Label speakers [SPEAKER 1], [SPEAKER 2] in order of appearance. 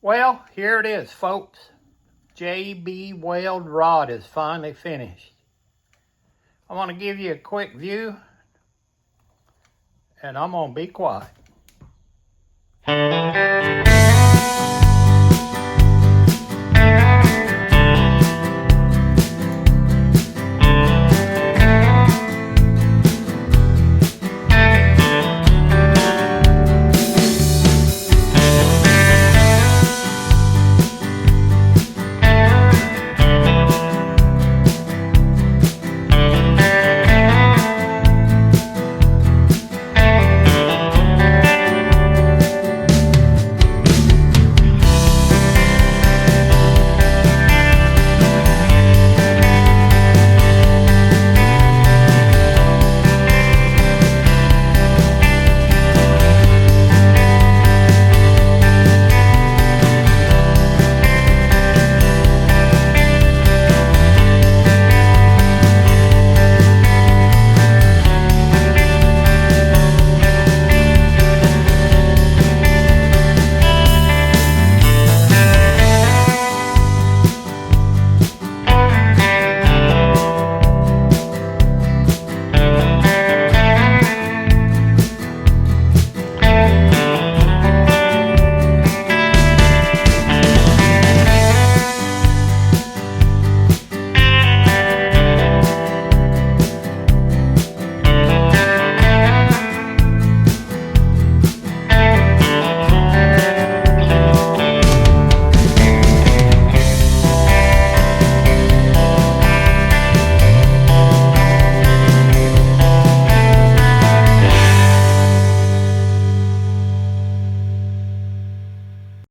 [SPEAKER 1] Well, here it is, folks. JB Weld rod is finally finished. I want to give you a quick view, and I'm going to be quiet.